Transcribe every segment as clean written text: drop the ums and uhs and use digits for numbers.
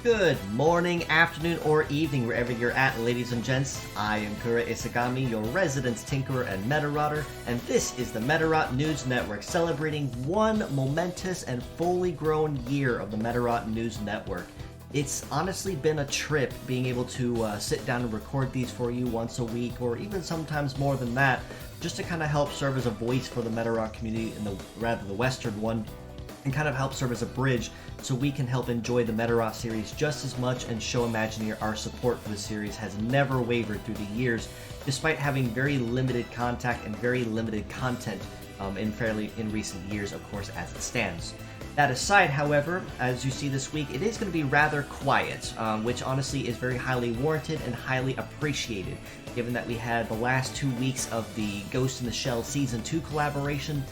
Good morning, afternoon, or evening, wherever you're at, ladies and gents. I am Kura Isagami, your resident Tinkerer and Medarotter, and this is the Medarot News Network, celebrating one momentous and fully grown year of the Medarot News Network. It's honestly been a trip being able to sit down and record these for you once a week, or even sometimes more than that, just to kind of help serve as a voice for the Medarot community, in the Western one, and kind of help serve as a bridge so we can help enjoy the Medarot series just as much and show Imagineer our support for the series has never wavered through the years, despite having very limited contact and very limited content in recent years, of course, as it stands. That aside, however, as you see this week, it is going to be rather quiet, which honestly is very highly warranted and highly appreciated, given that we had the last 2 weeks of the Ghost in the Shell Season 2 collaboration,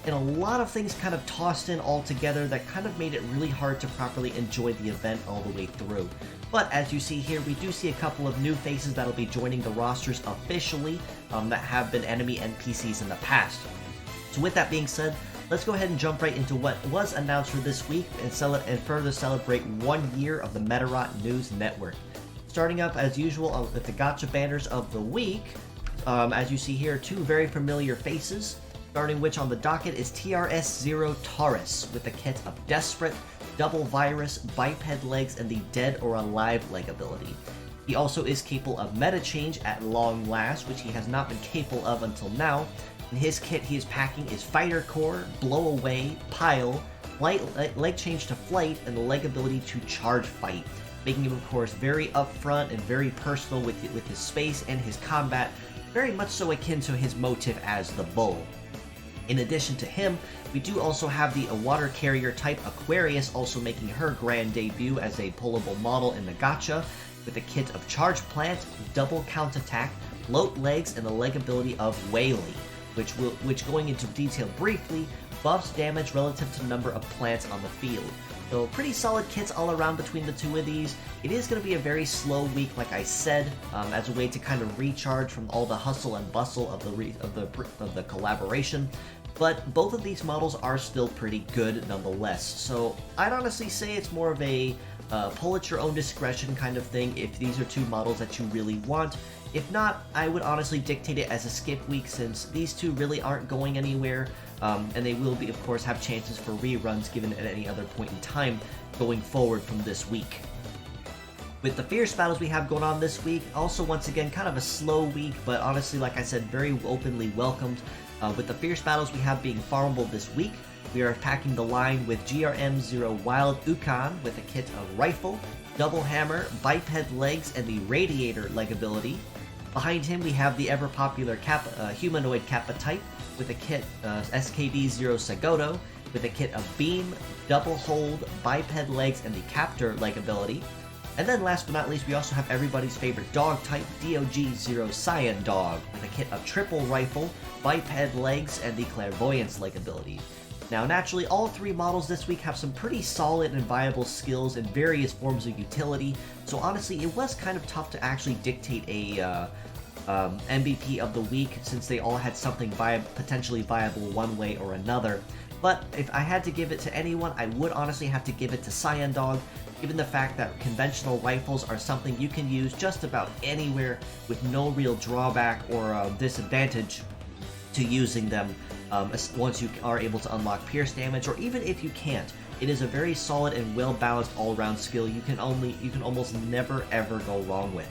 and a lot of things kind of tossed in all together that kind of made it really hard to properly enjoy the event all the way through. But as you see here, we do see a couple of new faces that'll be joining the rosters officially that have been enemy NPCs in the past. So with that being said, let's go ahead and jump right into what was announced for this week and further celebrate 1 year of the Medarot News Network. Starting up as usual with the Gacha banners of the week, as you see here, two very familiar faces. Starting which on the docket is TRS-0 Taurus with the kit of Desperate, Double Virus, Biped Legs, and the Dead or Alive leg ability. He also is capable of meta change at long last, which he has not been capable of until now. In his kit he is packing is Fighter Core, Blow Away, Pile, leg change to Flight, and the leg ability to Charge Fight, making him of course very upfront and very personal with his space and his combat, very much so akin to his motive as the Bull. In addition to him, we do also have the water carrier type Aquarius also making her grand debut as a pullable model in the gacha, with a kit of Charge Plant, Double Counterattack, Float Legs, and the leg ability of Whaley, which going into detail briefly, buffs damage relative to the number of plants on the field. So pretty solid kits all around between the two of these. It is going to be a very slow week, like I said, as a way to kind of recharge from all the hustle and bustle of the collaboration. But both of these models are still pretty good nonetheless. So I'd honestly say it's more of a pull at your own discretion kind of thing if these are two models that you really want. If not, I would honestly dictate it as a skip week since these two really aren't going anywhere, and they will be, of course, have chances for reruns given at any other point in time going forward from this week. With the fierce battles we have going on this week, also once again kind of a slow week, but honestly, like I said, very openly welcomed. With the fierce battles we have being farmable this week, we are packing the line with GRM-0 Wild Ukan with a kit of Rifle, Double Hammer, Biped Legs, and the Radiator leg ability. Behind him we have the ever-popular Humanoid Kappa type with a kit SKB-0 Sagoto with a kit of Beam, Double Hold, Biped Legs, and the Captor leg ability. And then last but not least, we also have everybody's favorite dog type, DOG-0 Cyan Dog, with a kit of Triple Rifle, Biped Legs, and the Clairvoyance leg ability. Now naturally, all three models this week have some pretty solid and viable skills and various forms of utility, so honestly it was kind of tough to actually dictate a MVP of the week since they all had something potentially viable one way or another. But if I had to give it to anyone, I would honestly have to give it to Cyan Dog, given the fact that conventional rifles are something you can use just about anywhere with no real drawback or disadvantage to using them once you are able to unlock pierce damage, or even if you can't. It is a very solid and well-balanced all-around skill you can almost never ever go wrong with.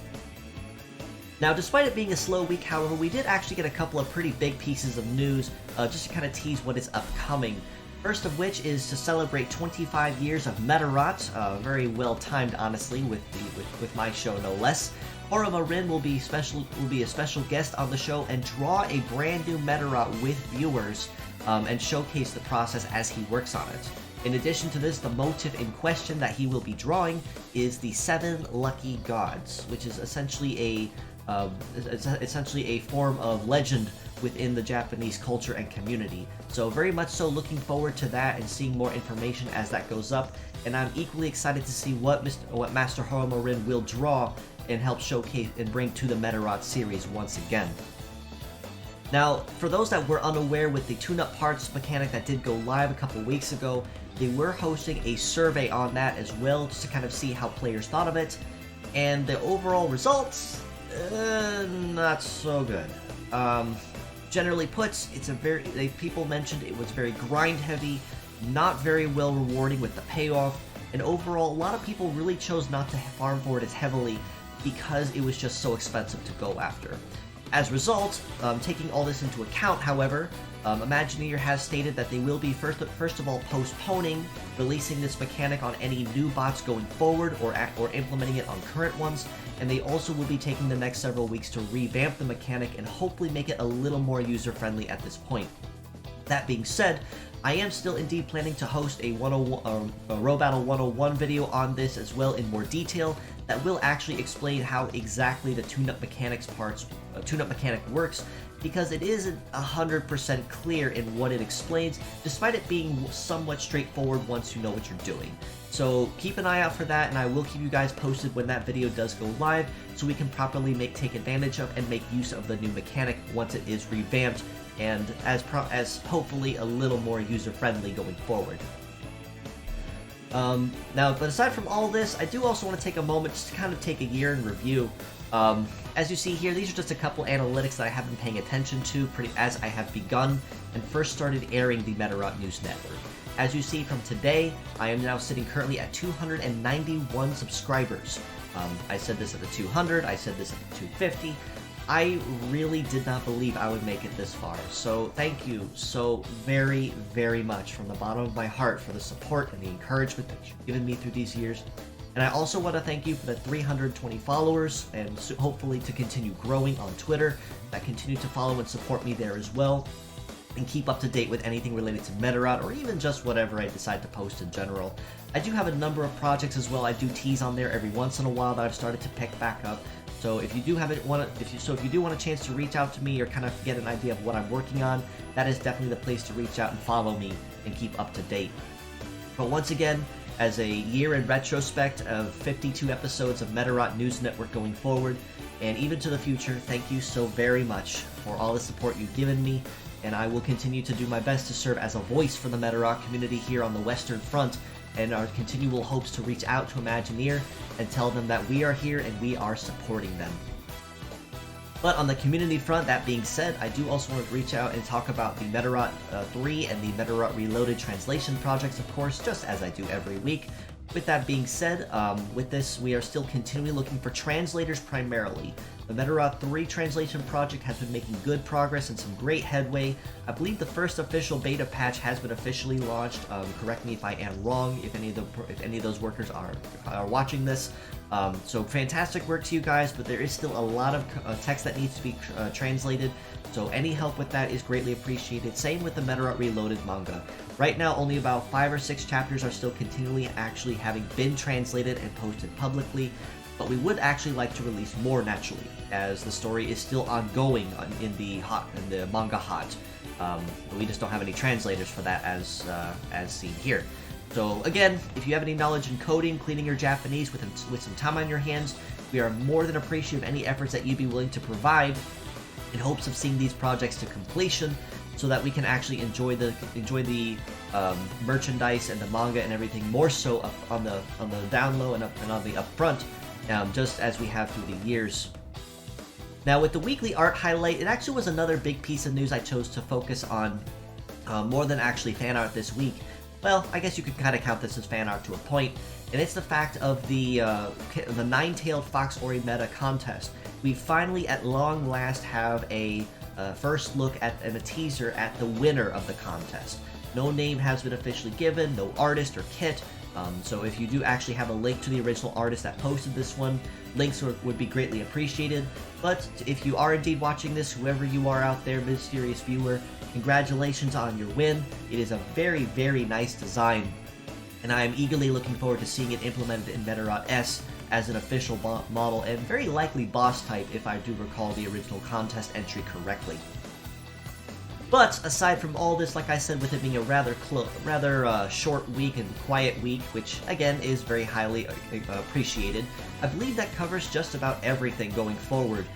Now, despite it being a slow week, however, we did actually get a couple of pretty big pieces of news just to kind of tease what is upcoming. First of which is to celebrate 25 years of Medarot, very well timed, honestly, with my show no less. Horama Rin will be a special guest on the show and draw a brand new Medarot with viewers and showcase the process as he works on it. In addition to this, the motive in question that he will be drawing is the 7 Lucky Gods, which is essentially a form of legend within the Japanese culture and community. So very much so looking forward to that and seeing more information as that goes up, and I'm equally excited to see what Master Horama Rin will draw and help showcase and bring to the Medarot series once again. Now, for those that were unaware with the tune-up parts mechanic that did go live a couple weeks ago, they were hosting a survey on that as well, just to kind of see how players thought of it, and the overall results, not so good. Generally put, people mentioned it was very grind-heavy, not very well rewarding with the payoff, and overall, a lot of people really chose not to farm for it as heavily because it was just so expensive to go after. As a result, taking all this into account, however, Imagineer has stated that they will be first of all postponing releasing this mechanic on any new bots going forward or implementing it on current ones, and they also will be taking the next several weeks to revamp the mechanic and hopefully make it a little more user-friendly at this point. That being said, I am still indeed planning to host a Row Battle 101 video on this as well in more detail that will actually explain how exactly the tune-up mechanic works, because it isn't 100% clear in what it explains, despite it being somewhat straightforward once you know what you're doing. So keep an eye out for that, and I will keep you guys posted when that video does go live, so we can properly take advantage of and make use of the new mechanic once it is revamped, and as hopefully a little more user-friendly going forward. But aside from all this, I do also want to take a moment just to kind of take a year in review. As you see here, these are just a couple analytics that I have been paying attention to as I have begun and first started airing the Medarot News Network. As you see from today, I am now sitting currently at 291 subscribers. I said this at the 200, I said this at the 250. I really did not believe I would make it this far, so thank you so very, very much from the bottom of my heart for the support and the encouragement that you've given me through these years. And I also want to thank you for the 320 followers, and hopefully to continue growing on Twitter, that continue to follow and support me there as well, and keep up to date with anything related to Medarot, or even just whatever I decide to post in general. I do have a number of projects as well I do tease on there every once in a while that I've started to pick back up. So if you do want a chance to reach out to me or kind of get an idea of what I'm working on, that is definitely the place to reach out and follow me and keep up to date. But once again, as a year in retrospect of 52 episodes of Medarot News Network going forward, and even to the future, thank you so very much for all the support you've given me, and I will continue to do my best to serve as a voice for the Medarot community here on the Western Front, and our continual hopes to reach out to Imagineer and tell them that we are here and we are supporting them. But on the community front, that being said, I do also want to reach out and talk about the Medarot 3 and the Medarot Reloaded translation projects, of course, just as I do every week. With that being said, with this, we are still continually looking for translators primarily. The Medarot 3 translation project has been making good progress and some great headway. I believe the first official beta patch has been officially launched. Correct me if I am wrong, if any of those workers are watching this. So fantastic work to you guys, but there is still a lot of text that needs to be translated. So any help with that is greatly appreciated. Same with the Medarot Reloaded manga. Right now, only about 5 or 6 chapters are still continually actually having been translated and posted publicly, but we would actually like to release more naturally, as the story is still ongoing in the manga hot. But we just don't have any translators for that as seen here. So again, if you have any knowledge in coding, cleaning your Japanese with some time on your hands, we are more than appreciative of any efforts that you'd be willing to provide in hopes of seeing these projects to completion, so that we can actually enjoy the merchandise and the manga and everything more so up on the down low and on the upfront, just as we have through the years. Now, with the weekly art highlight, it actually was another big piece of news I chose to focus on more than actually fan art this week. Well, I guess you could kind of count this as fan art to a point, and it's the fact of the Nine-Tailed Fox Ori Meta contest. We finally, at long last, have a first look at and a teaser at the winner of the contest. No name has been officially given, no artist or kit, so if you do actually have a link to the original artist that posted this one, links would be greatly appreciated. But if you are indeed watching this, whoever you are out there, mysterious viewer, congratulations on your win. It is a very, very nice design, and I am eagerly looking forward to seeing it implemented in Medarot S as an official model, and very likely boss type if I do recall the original contest entry correctly. But aside from all this, like I said, with it being a rather short week and quiet week, which again is very highly appreciated, I believe that covers just about everything going forward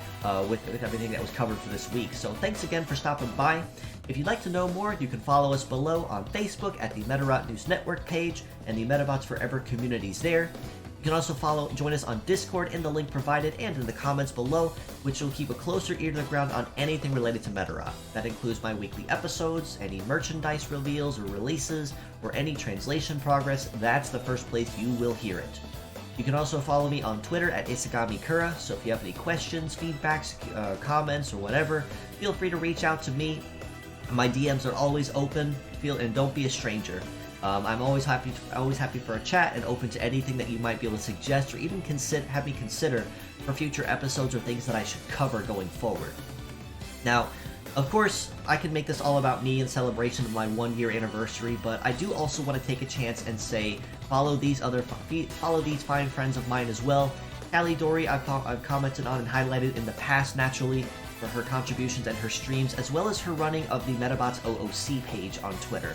with everything that was covered for this week. So thanks again for stopping by. If you'd like to know more, you can follow us below on Facebook at the Medarot News Network page and the Metabots Forever communities there. You can also join us on Discord in the link provided and in the comments below, which will keep a closer ear to the ground on anything related to Medarot. That includes my weekly episodes, any merchandise reveals or releases, or any translation progress. That's the first place you will hear it. You can also follow me on Twitter at IsagamIKura, so if you have any questions, feedbacks, comments, or whatever, feel free to reach out to me. My DMs are always open, and don't be a stranger. I'm always happy for a chat and open to anything that you might be able to suggest or even have me consider for future episodes or things that I should cover going forward. Now, of course, I can make this all about me in celebration of my 1-year anniversary, but I do also want to take a chance and say follow these fine friends of mine as well. Callie Dory, I've commented on and highlighted in the past naturally for her contributions and her streams, as well as her running of the Metabots OOC page on Twitter.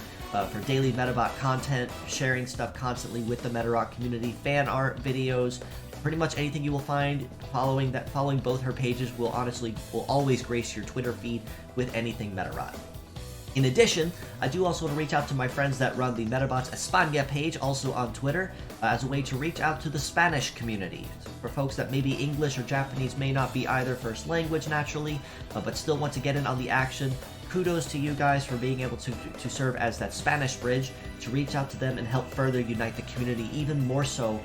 For daily Metabot content, sharing stuff constantly with the Medarot community, fan art, videos, pretty much anything you will find. Following both her pages will always grace your Twitter feed with anything Medarot. In addition, I do also want to reach out to my friends that run the Metabots España page, also on Twitter, as a way to reach out to the Spanish community. For folks that maybe English or Japanese may not be either first language naturally, but still want to get in on the action, kudos to you guys for being able to serve as that Spanish bridge, to reach out to them and help further unite the community even more so,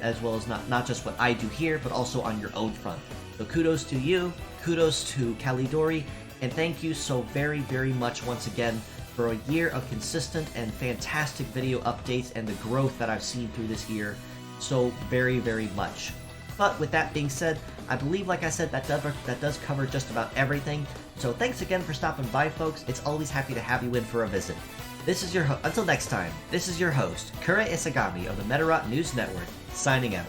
as well as not just what I do here, but also on your own front. So kudos to you, kudos to Callie Dory, and thank you so very, very much once again for a year of consistent and fantastic video updates and the growth that I've seen through this year so very, very much. But with that being said, I believe, like I said, that does cover just about everything. So thanks again for stopping by, folks. It's always happy to have you in for a visit. Until next time, this is your host, Kura Isagami of the Medarot News Network, signing out.